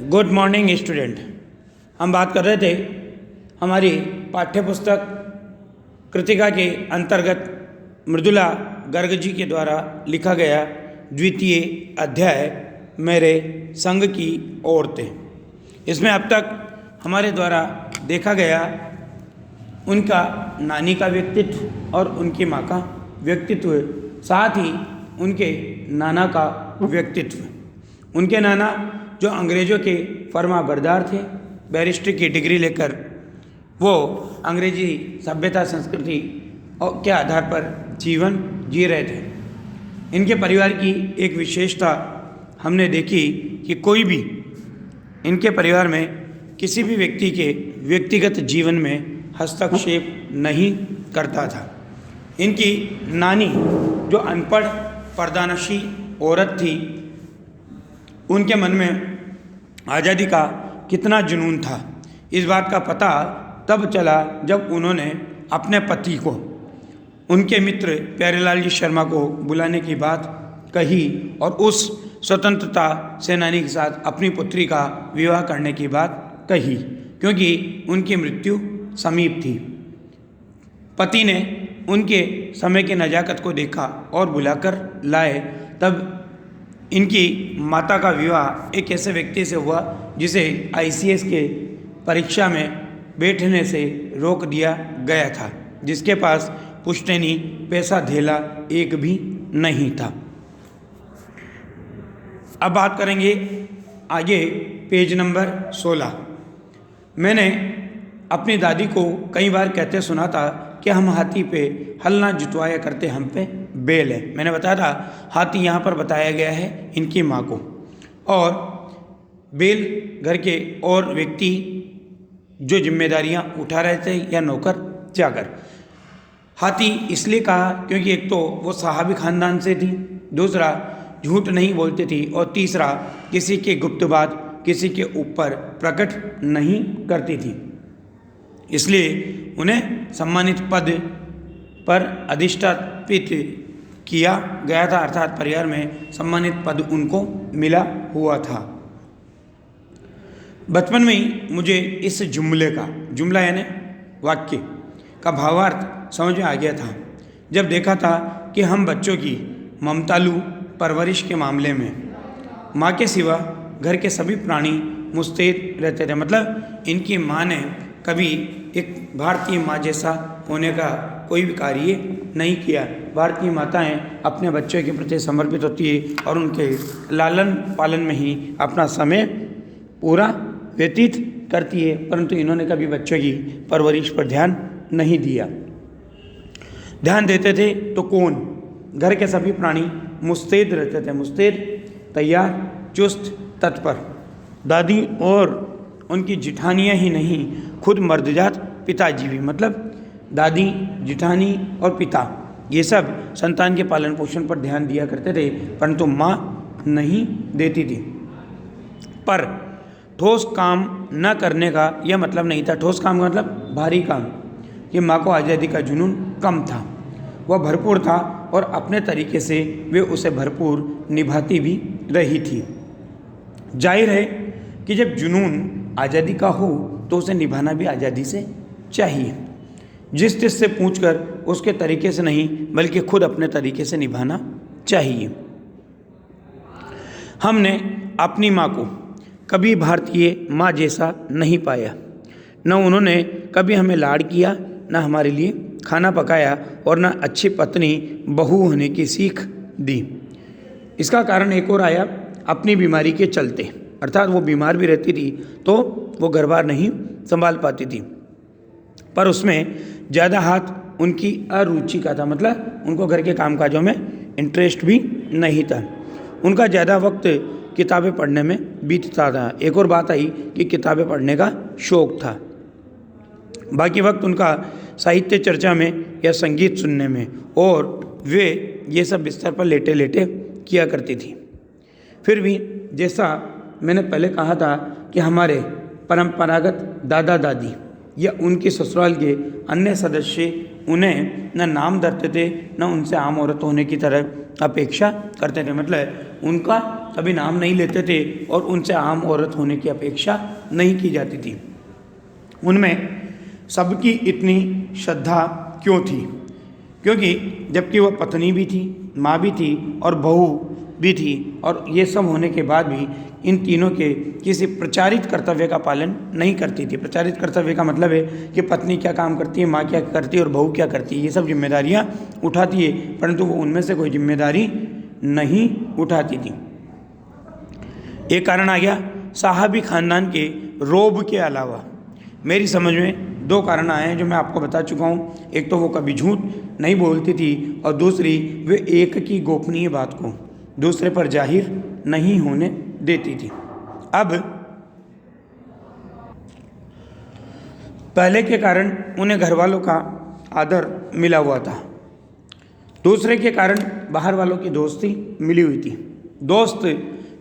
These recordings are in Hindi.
Good morning student. हम बात कर रहे थे हमारी पाठ्य पुस्तक कृतिका के अंतर्गत मृदुला गर्ग जी के द्वारा लिखा गया द्वितीय अध्याय मेरे संग की औरतें। इसमें अब तक हमारे द्वारा देखा गया उनका नानी का व्यक्तित्व और उनकी माँ का व्यक्तित्व, साथ ही उनके नाना का व्यक्तित्व। उनके नाना जो अंग्रेज़ों के फर्मा बरदार थे, बैरिस्टर की डिग्री लेकर वो अंग्रेजी सभ्यता संस्कृति और के आधार पर जीवन जी रहे थे। इनके परिवार की एक विशेषता हमने देखी कि कोई भी इनके परिवार में किसी भी व्यक्ति के व्यक्तिगत जीवन में हस्तक्षेप नहीं करता था। इनकी नानी जो अनपढ़ पर्दानशी औरत थी, उनके मन में आज़ादी का कितना जुनून था, इस बात का पता तब चला जब उन्होंने अपने पति को, उनके मित्र प्यारेलाल जी शर्मा को बुलाने की बात कही और उस स्वतंत्रता सेनानी के साथ अपनी पुत्री का विवाह करने की बात कही, क्योंकि उनकी मृत्यु समीप थी। पति ने उनके समय की नज़ाकत को देखा और बुलाकर लाए। तब इनकी माता का विवाह एक ऐसे व्यक्ति से हुआ जिसे ICS के परीक्षा में बैठने से रोक दिया गया था, जिसके पास पुश्तैनी पैसा धेला एक भी नहीं था। अब बात करेंगे आगे पेज नंबर 16। मैंने अपनी दादी को कई बार कहते सुना था कि हम हाथी पे हल ना जुतवाया करते, हम पे बैल है। मैंने बताया था हाथी यहाँ पर बताया गया है इनकी माँ को, और बैल घर के और व्यक्ति जो जिम्मेदारियाँ उठा रहे थे या नौकर चाकर। हाथी इसलिए कहा क्योंकि एक तो वो साहबी खानदान से थी, दूसरा झूठ नहीं बोलती थी, और तीसरा किसी के गुप्त बात किसी के ऊपर प्रकट नहीं करती थी। इसलिए उन्हें सम्मानित पद पर अधिष्ठापित किया गया था, अर्थात परिवार में सम्मानित पद उनको मिला हुआ था। बचपन में ही मुझे इस जुमला यानी वाक्य का भावार्थ समझ में आ गया था, जब देखा था कि हम बच्चों की ममतालु परवरिश के मामले में माँ के सिवा घर के सभी प्राणी मुस्तैद रहते थे। मतलब इनकी माँ ने कभी एक भारतीय माँ जैसा होने का कोई भी कार्य नहीं किया। भारतीय माताएं अपने बच्चों के प्रति समर्पित होती है और उनके लालन पालन में ही अपना समय पूरा व्यतीत करती है, परंतु इन्होंने कभी बच्चों की परवरिश पर ध्यान नहीं दिया। ध्यान देते थे तो कौन, घर के सभी प्राणी मुस्तैद रहते थे, मुस्तैद तैयार चुस्त तत्पर। दादी और उनकी जिठानियाँ ही नहीं, खुद मर्दजात पिताजी भी, मतलब दादी, जिठानी और पिता, ये सब संतान के पालन पोषण पर ध्यान दिया करते थे, परंतु माँ नहीं देती थी। पर ठोस काम न करने का यह मतलब नहीं था। ठोस काम का मतलब भारी काम। ये माँ को आज़ादी का जुनून कम था, वह भरपूर था और अपने तरीके से वे उसे भरपूर निभाती भी रही थी। जाहिर है कि जब जुनून आज़ादी का हो तो उसे निभाना भी आज़ादी से चाहिए। जिस चीज़ से पूछकर उसके तरीके से नहीं, बल्कि खुद अपने तरीके से निभाना चाहिए। हमने अपनी माँ को कभी भारतीय माँ जैसा नहीं पाया। न उन्होंने कभी हमें लाड़ किया, न हमारे लिए खाना पकाया और न अच्छी पत्नी बहू होने की सीख दी। इसका कारण एक और आया अपनी बीमारी के चलते, अर्थात वो बीमार भी रहती थी तो वो घर-बार नहीं संभाल पाती थी, पर उसमें ज़्यादा हाथ उनकी अरुचि का था, मतलब उनको घर के कामकाजों में इंटरेस्ट भी नहीं था। उनका ज़्यादा वक्त किताबें पढ़ने में बीतता था। एक और बात आई कि किताबें पढ़ने का शौक़ था, बाकी वक्त उनका साहित्य चर्चा में या संगीत सुनने में, और वे ये सब बिस्तर पर लेटे लेटे किया करती थी। फिर भी जैसा मैंने पहले कहा था कि हमारे परंपरागत दादा दादी या उनके ससुराल के अन्य सदस्य उन्हें न नाम धरते थे, न उनसे आम औरत होने की तरह अपेक्षा करते थे। मतलब उनका कभी नाम नहीं लेते थे और उनसे आम औरत होने की अपेक्षा नहीं की जाती थी। उनमें सबकी इतनी श्रद्धा क्यों थी? क्योंकि जबकि वह पत्नी भी थी, माँ भी थी और बहू भी थी, और ये सब होने के बाद भी इन तीनों के किसी प्रचारित कर्तव्य का पालन नहीं करती थी। प्रचारित कर्तव्य का मतलब है कि पत्नी क्या काम करती है, माँ क्या करती है और बहू क्या करती है, ये सब जिम्मेदारियाँ उठाती है, परंतु वो उनमें से कोई जिम्मेदारी नहीं उठाती थी। एक कारण आ गया साहबी खानदान के रोब के अलावा। मेरी समझ में दो कारण आए हैं जो मैं आपको बता चुका हूँ। एक तो वो कभी झूठ नहीं बोलती थी और दूसरी वे एक की गोपनीय बात को दूसरे पर जाहिर नहीं होने देती थी। अब पहले के कारण उन्हें घर वालों का आदर मिला हुआ था, दूसरे के कारण बाहर वालों की दोस्ती मिली हुई थी। दोस्त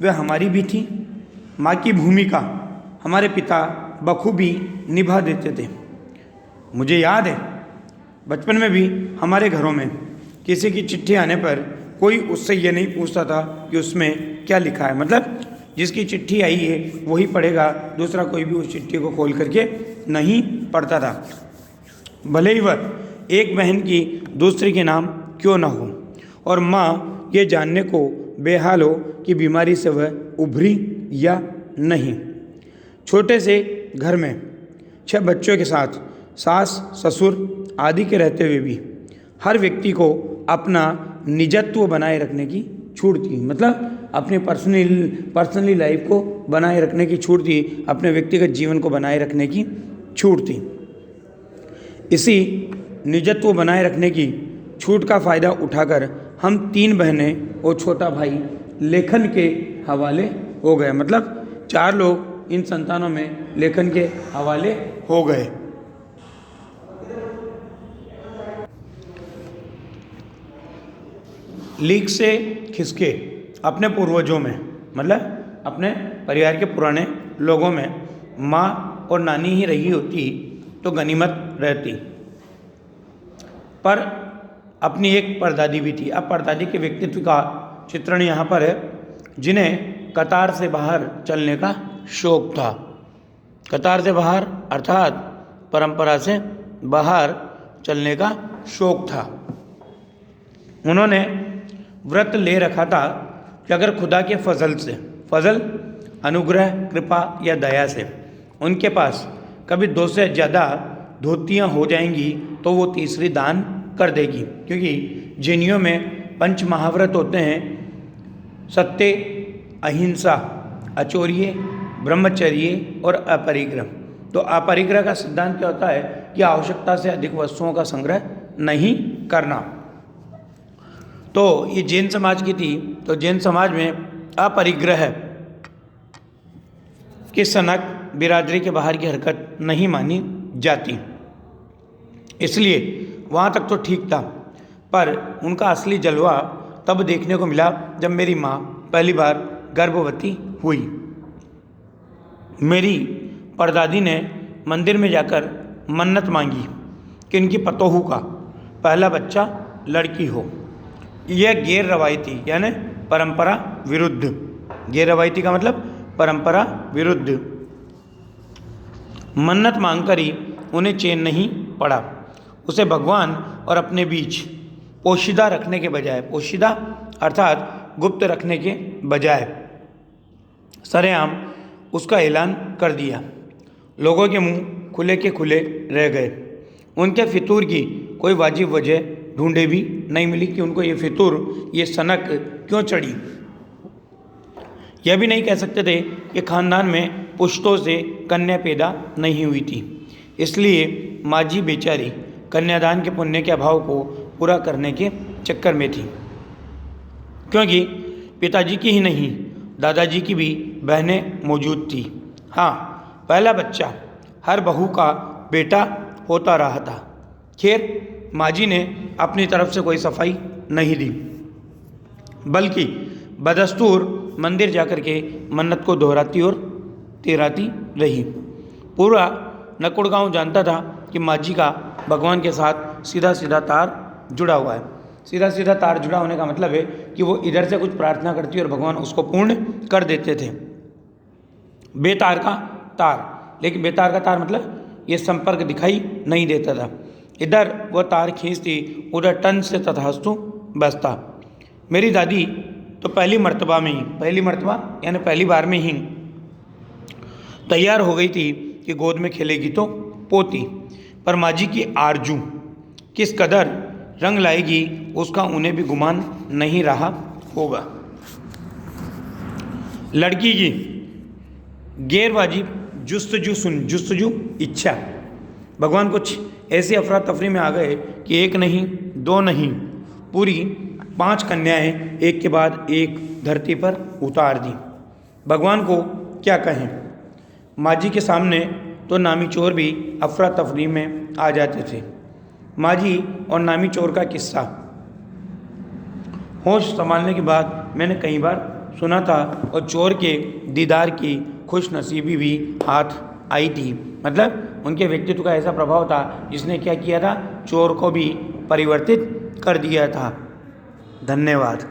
वे हमारी भी थी। माँ की भूमिका हमारे पिता बखूबी निभा देते थे। मुझे याद है बचपन में भी हमारे घरों में किसी की चिट्ठी आने पर कोई उससे ये नहीं पूछता था कि उसमें क्या लिखा है। मतलब जिसकी चिट्ठी आई है वही पढ़ेगा, दूसरा कोई भी उस चिट्ठी को खोल करके नहीं पढ़ता था, भले ही वह एक बहन की दूसरी के नाम क्यों ना हो। और माँ ये जानने को बेहाल हो कि बीमारी से वह उभरी या नहीं। छोटे से घर में 6 बच्चों के साथ सास ससुर आदि के रहते हुए भी हर व्यक्ति को अपना निजत्व बनाए रखने की छूट थी। मतलब अपने पर्सनली लाइफ को बनाए रखने की छूट थी, अपने व्यक्तिगत जीवन को बनाए रखने की छूट थी। इसी निजत्व बनाए रखने की छूट का फ़ायदा उठाकर हम 3 बहनें और छोटा भाई लेखन के हवाले हो गए। मतलब 4 लोग इन संतानों में लेखन के हवाले हो गए। लीक से खिसके अपने पूर्वजों में, मतलब अपने परिवार के पुराने लोगों में माँ और नानी ही रही होती तो गनीमत रहती, पर अपनी एक परदादी भी थी। अब परदादी के व्यक्तित्व का चित्रण यहाँ पर है, जिन्हें कतार से बाहर चलने का शौक था। कतार से बाहर अर्थात परंपरा से बाहर चलने का शौक था। उन्होंने व्रत ले रखा था कि अगर खुदा के फजल से, फजल अनुग्रह कृपा या दया से उनके पास कभी 2 से ज़्यादा धोतियाँ हो जाएंगी तो वो तीसरी दान कर देगी। क्योंकि जैनियों में 5 महाव्रत होते हैं: सत्य, अहिंसा, अचौर्य, ब्रह्मचर्य और अपरिग्रह। तो अपरिग्रह का सिद्धांत क्या होता है कि आवश्यकता से अधिक वस्तुओं का संग्रह नहीं करना। तो ये जैन समाज की थी। तो जैन समाज में अपरिग्रह के सनक बिरादरी के बाहर की हरकत नहीं मानी जाती, इसलिए वहाँ तक तो ठीक था। पर उनका असली जलवा तब देखने को मिला जब मेरी माँ पहली बार गर्भवती हुई। मेरी परदादी ने मंदिर में जाकर मन्नत मांगी कि इनकी पतोहू का पहला बच्चा लड़की हो। यह गैर रवायती यानी परंपरा विरुद्ध, गैर रवायती का मतलब परंपरा विरुद्ध मन्नत मांगकर ही उन्हें चैन नहीं पड़ा। उसे भगवान और अपने बीच पोशीदा रखने के बजाय, पोशीदा अर्थात गुप्त रखने के बजाय सरेआम उसका ऐलान कर दिया। लोगों के मुंह खुले के खुले रह गए। उनके फितूर की कोई वाजिब वजह ढूंढे भी नहीं मिली कि उनको ये फितूर, ये सनक क्यों चढ़ी। यह भी नहीं कह सकते थे कि खानदान में पुश्तों से कन्या पैदा नहीं हुई थी, इसलिए माँ जी बेचारी कन्यादान के पुण्य के अभाव को पूरा करने के चक्कर में थी। क्योंकि पिताजी की ही नहीं, दादाजी की भी बहनें मौजूद थी। हाँ, पहला बच्चा हर बहू का बेटा होता रहा था। खैर, माँ जी ने अपनी तरफ से कोई सफाई नहीं दी, बल्कि बदस्तूर मंदिर जाकर के मन्नत को दोहराती और तिहराती रही। पूरा नकुड़ गाँव जानता था कि माँ जी का भगवान के साथ सीधा सीधा तार जुड़ा हुआ है। सीधा सीधा तार जुड़ा होने का मतलब है कि वो इधर से कुछ प्रार्थना करती और भगवान उसको पूर्ण कर देते थे। बेतार का तार, लेकिन बेतार का तार मतलब ये संपर्क दिखाई नहीं देता था। इधर वो तार खींचती, उधर टन से तथास्तु बसता। मेरी दादी तो पहली मर्तबा यानी पहली बार में ही तैयार हो गई थी कि गोद में खेलेगी तो पोती, पर माँ जी की आरजू किस कदर रंग लाएगी उसका उन्हें भी गुमान नहीं रहा होगा। लड़की की गैरवाजिब जुस्तजू इच्छा। भगवान कुछ ऐसी अफरा तफरी में आ गए कि एक नहीं, दो नहीं, पूरी 5 कन्याएं एक के बाद एक धरती पर उतार दी। भगवान को क्या कहें, माँ जी के सामने तो नामी चोर भी अफरा तफरी में आ जाते थे। माँ जी और नामी चोर का किस्सा होश संभालने के बाद मैंने कई बार सुना था, और चोर के दीदार की खुश नसीबी भी हाथ आई थी। मतलब उनके व्यक्तित्व का ऐसा प्रभाव था जिसने क्या किया था, चोर को भी परिवर्तित कर दिया था। धन्यवाद।